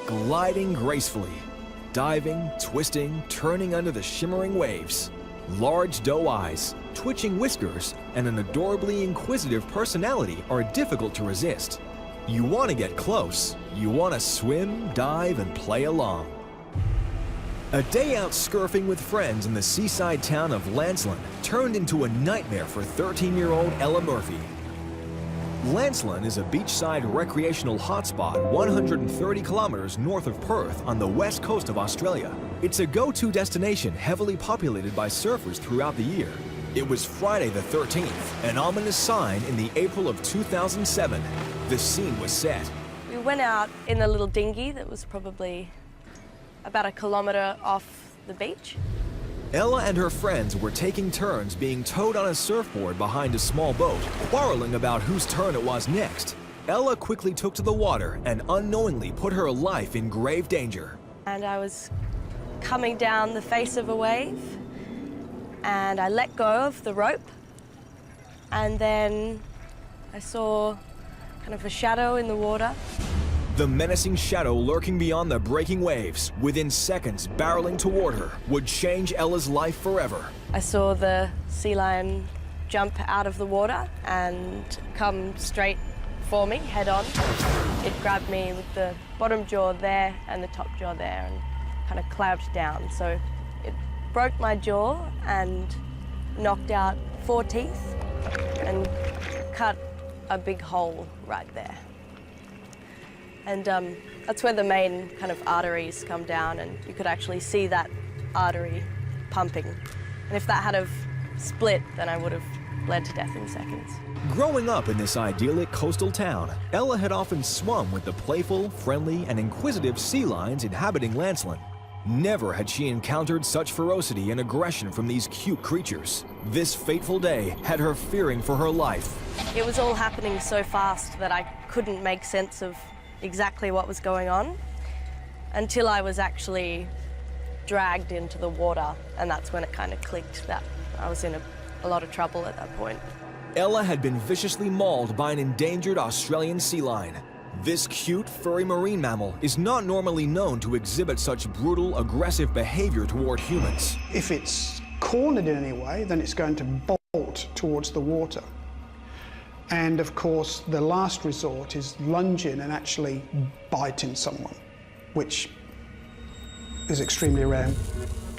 gliding gracefully, diving, twisting, turning under the shimmering waves. Large doe eyes, twitching whiskers, and an adorably inquisitive personality are difficult to resist. You want to get close. You want to swim, dive, and play along. A day out scurfing with friends in the seaside town of Lancelin turned into a nightmare for 13-year-old Ella Murphy. Lancelin is a beachside recreational hotspot 130 kilometers north of Perth on the west coast of Australia. It's a go-to destination heavily populated by surfers throughout the year. It was Friday the 13th, an ominous sign in the April of 2007. The scene was set. We went out in a little dinghy that was probably about a kilometre off the beach. Ella and her friends were taking turns being towed on a surfboard behind a small boat, quarreling about whose turn it was next. Ella quickly took to the water and unknowingly put her life in grave danger. And I was coming down the face of a wave, and I let go of the rope, and then I saw kind of a shadow in the water. The menacing shadow lurking beyond the breaking waves, within seconds barreling toward her, would change Ella's life forever. I saw the sea lion jump out of the water and come straight for me, head on. It grabbed me with the bottom jaw there and the top jaw there and kind of clamped down. So it broke my jaw and knocked out 4 teeth and cut a big hole right there. And that's where the main kind of arteries come down, and you could actually see that artery pumping. And if that had have split, then I would have bled to death in seconds. Growing up in this idyllic coastal town, Ella had often swum with the playful, friendly, and inquisitive sea lions inhabiting Lancelin. Never had she encountered such ferocity and aggression from these cute creatures. This fateful day had her fearing for her life. It was all happening so fast that I couldn't make sense of exactly what was going on until I was actually dragged into the water, and that's when it kind of clicked that I was in a lot of trouble at that point. Ella had been viciously mauled by an endangered Australian sea lion. This cute, furry marine mammal is not normally known to exhibit such brutal, aggressive behavior toward humans. If it's cornered in any way, then it's going to bolt towards the water. And of course, the last resort is lunging and actually biting someone, which is extremely rare.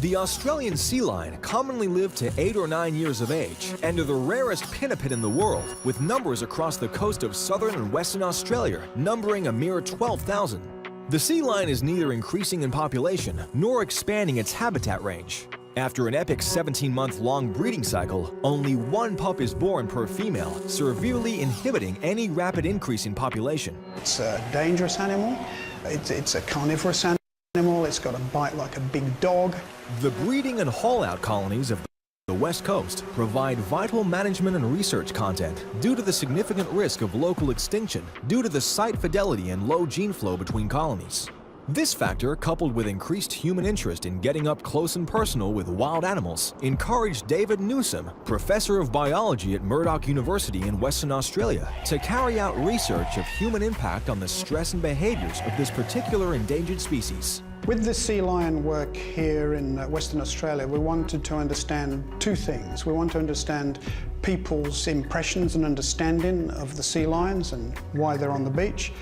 The Australian sea lion commonly live to 8 or 9 years of age and are the rarest pinniped in the world, with numbers across the coast of southern and western Australia numbering a mere 12,000. The sea lion is neither increasing in population nor expanding its habitat range. After an epic 17-month-long breeding cycle, only 1 pup is born per female, severely inhibiting any rapid increase in population. It's a dangerous animal. It's a carnivorous animal. It's got a bite like a big dog. The breeding and haul-out colonies of the West Coast provide vital management and research content due to the significant risk of local extinction due to the site fidelity and low gene flow between colonies. This factor, coupled with increased human interest in getting up close and personal with wild animals, encouraged David Newsom, professor of biology at Murdoch University in Western Australia, to carry out research of human impact on the stress and behaviors of this particular endangered species. With the sea lion work here in Western Australia, we wanted to understand 2 things. We want to understand people's impressions and understanding of the sea lions and why they're on the beach.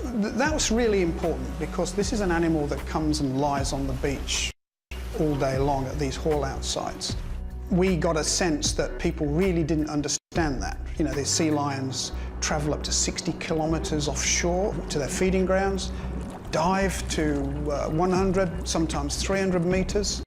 That was really important because this is an animal that comes and lies on the beach all day long at these haul-out sites. We got a sense that people really didn't understand that. You know, these sea lions travel up to 60 kilometres offshore to their feeding grounds, dive to 100, sometimes 300 metres.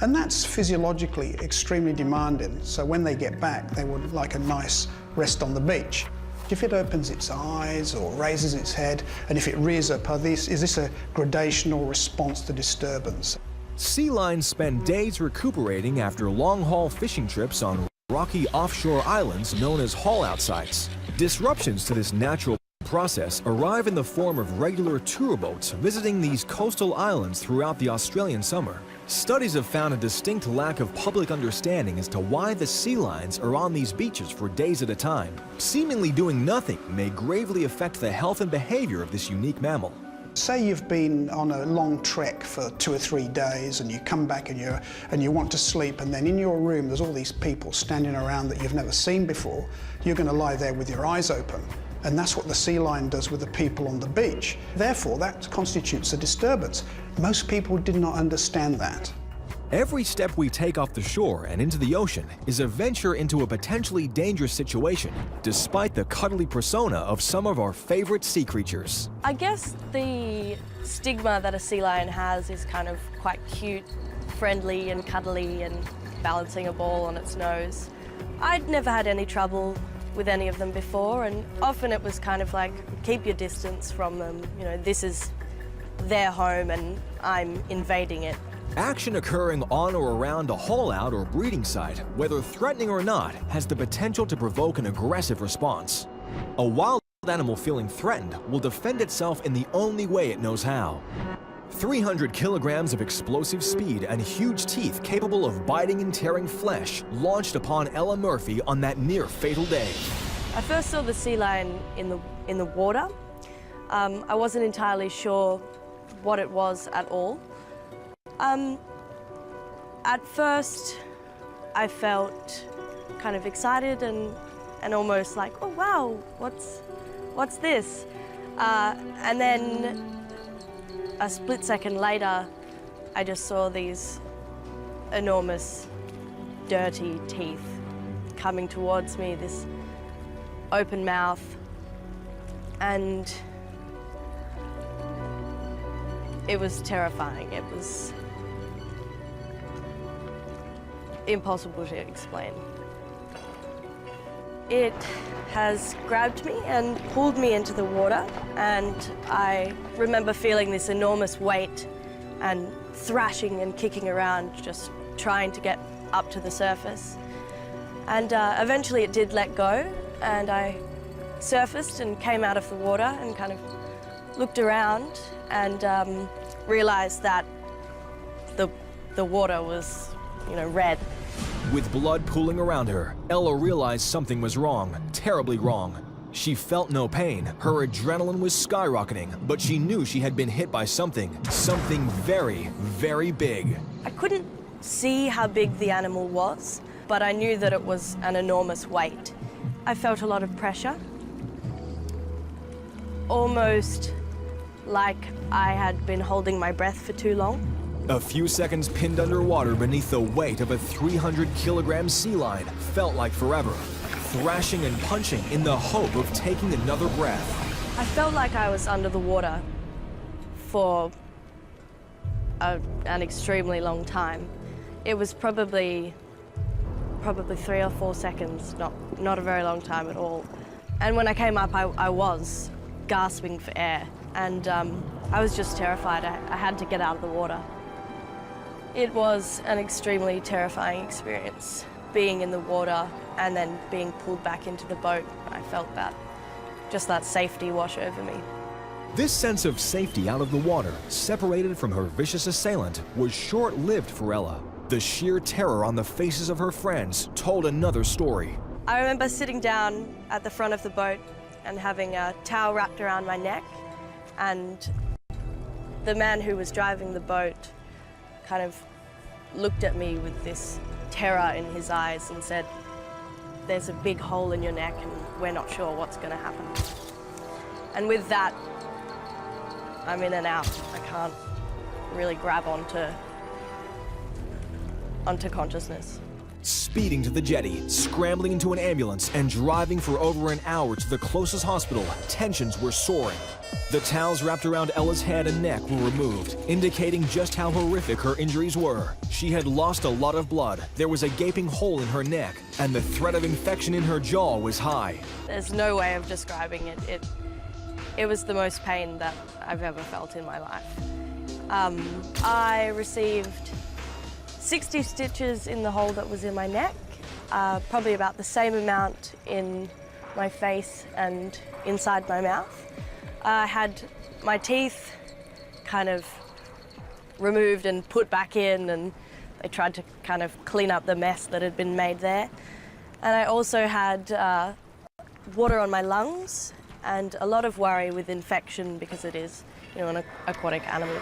And that's physiologically extremely demanding. So when they get back, they would like a nice rest on the beach. If it opens its eyes or raises its head, and if it rears up, is this a gradational response to disturbance? Sea lions spend days recuperating after long-haul fishing trips on rocky offshore islands known as haul-out sites. Disruptions to this natural process arrive in the form of regular tour boats visiting these coastal islands throughout the Australian summer. Studies have found a distinct lack of public understanding as to why the sea lions are on these beaches for days at a time. Seemingly doing nothing may gravely affect the health and behavior of this unique mammal. Say you've been on a long trek for 2 or 3 days and you come back and you want to sleep, and then in your room there's all these people standing around that you've never seen before. You're going to lie there with your eyes open. And that's what the sea lion does with the people on the beach. Therefore, that constitutes a disturbance. Most people did not understand that. Every step we take off the shore and into the ocean is a venture into a potentially dangerous situation, despite the cuddly persona of some of our favorite sea creatures. I guess the stigma that a sea lion has is kind of quite cute, friendly and cuddly and balancing a ball on its nose. I'd never had any trouble with any of them before, and often it was kind of like, keep your distance from them. You know, this is their home and I'm invading it. Action occurring on or around a haul-out or breeding site, whether threatening or not, has the potential to provoke an aggressive response. A wild animal feeling threatened will defend itself in the only way it knows how. 300 kilograms of explosive speed and huge teeth capable of biting and tearing flesh launched upon Ella Murphy on that near-fatal day. I first saw the sea lion in the water. I wasn't entirely sure what it was at all. At first, I felt kind of excited and almost like, oh wow, what's this? And then a split second later, I just saw these enormous, dirty teeth coming towards me, this open mouth, and it was terrifying. It was impossible to explain. It has grabbed me and pulled me into the water, and I remember feeling this enormous weight and thrashing and kicking around, just trying to get up to the surface. And eventually it did let go, and I surfaced and came out of the water and kind of looked around and realized that the water was, you know, red. With blood pooling around her, Ella realized something was wrong, terribly wrong. She felt no pain, her adrenaline was skyrocketing, but she knew she had been hit by something very, very big. I couldn't see how big the animal was, but I knew that it was an enormous weight. I felt a lot of pressure, almost like I had been holding my breath for too long. A few seconds pinned underwater beneath the weight of a 300-kilogram sea lion felt like forever, thrashing and punching in the hope of taking another breath. I felt like I was under the water for an extremely long time. It was probably 3 or 4 seconds, not a very long time at all. And when I came up, I was gasping for air, and I was just terrified. I had to get out of the water. It was an extremely terrifying experience, being in the water and then being pulled back into the boat. I felt just that safety wash over me. This sense of safety out of the water, separated from her vicious assailant, was short-lived for Ella. The sheer terror on the faces of her friends told another story. I remember sitting down at the front of the boat and having a towel wrapped around my neck, and the man who was driving the boat kind of looked at me with this terror in his eyes and said, "There's a big hole in your neck and we're not sure what's going to happen." And with that, I'm in and out. I can't really grab onto consciousness. Speeding to the jetty, scrambling into an ambulance, and driving for over an hour to the closest hospital, tensions were soaring. The towels wrapped around Ella's head and neck were removed, indicating just how horrific her injuries were. She had lost a lot of blood, there was a gaping hole in her neck, and the threat of infection in her jaw was high. There's no way of describing it. It was the most pain that I've ever felt in my life. I received 60 stitches in the hole that was in my neck, probably about the same amount in my face and inside my mouth. I had my teeth kind of removed and put back in, and they tried to kind of clean up the mess that had been made there. And I also had water on my lungs and a lot of worry with infection because it is, an aquatic animal.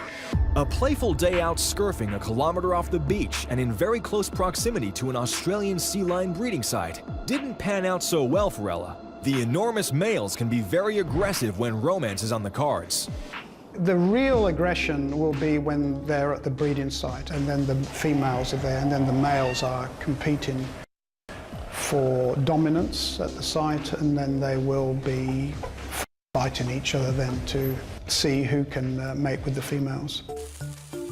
A playful day out scurfing a kilometer off the beach and in very close proximity to an Australian sea lion breeding site didn't pan out so well for Ella. The enormous males can be very aggressive when romance is on the cards. The real aggression will be when they're at the breeding site and then the females are there and then the males are competing for dominance at the site, and then they will be fighting each other then to see who can mate with the females.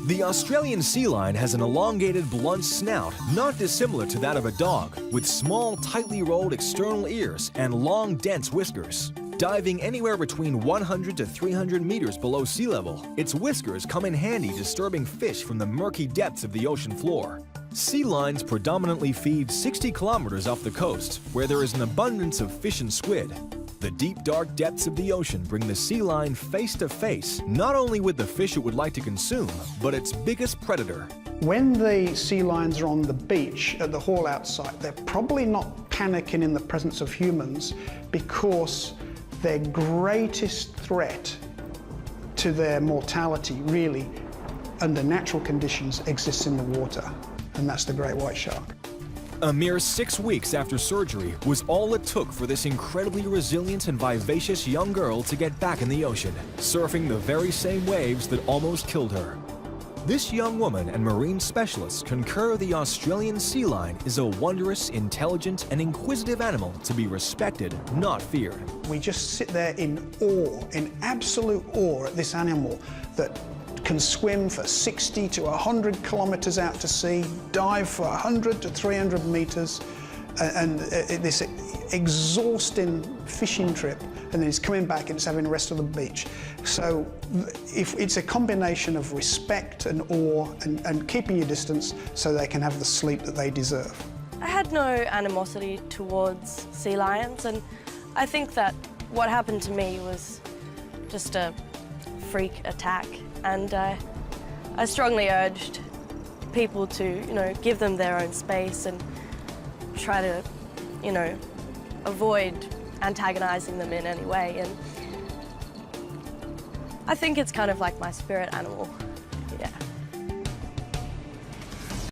The Australian sea lion has an elongated, blunt snout, not dissimilar to that of a dog, with small, tightly rolled external ears and long, dense whiskers. Diving anywhere between 100 to 300 meters below sea level, its whiskers come in handy disturbing fish from the murky depths of the ocean floor. Sea lions predominantly feed 60 kilometers off the coast, where there is an abundance of fish and squid. The deep, dark depths of the ocean bring the sea lion face to face, not only with the fish it would like to consume, but its biggest predator. When the sea lions are on the beach at the haul-out site, they're probably not panicking in the presence of humans because their greatest threat to their mortality, really, under natural conditions, exists in the water, and that's the great white shark. A mere 6 weeks after surgery was all it took for this incredibly resilient and vivacious young girl to get back in the ocean, surfing the very same waves that almost killed her. This young woman and marine specialists concur the Australian sea lion is a wondrous, intelligent, and inquisitive animal to be respected, not feared. We just sit there in awe, in absolute awe at this animal that can swim for 60 to 100 kilometers out to sea, dive for 100 to 300 meters, and this exhausting fishing trip, and then it's coming back and it's having the rest of the beach. So if it's a combination of respect and awe and keeping your distance so they can have the sleep that they deserve. I had no animosity towards sea lions, and I think that what happened to me was just a freak attack, and I strongly urged people to, give them their own space and try to, avoid antagonizing them in any way. And I think it's kind of like my spirit animal, yeah.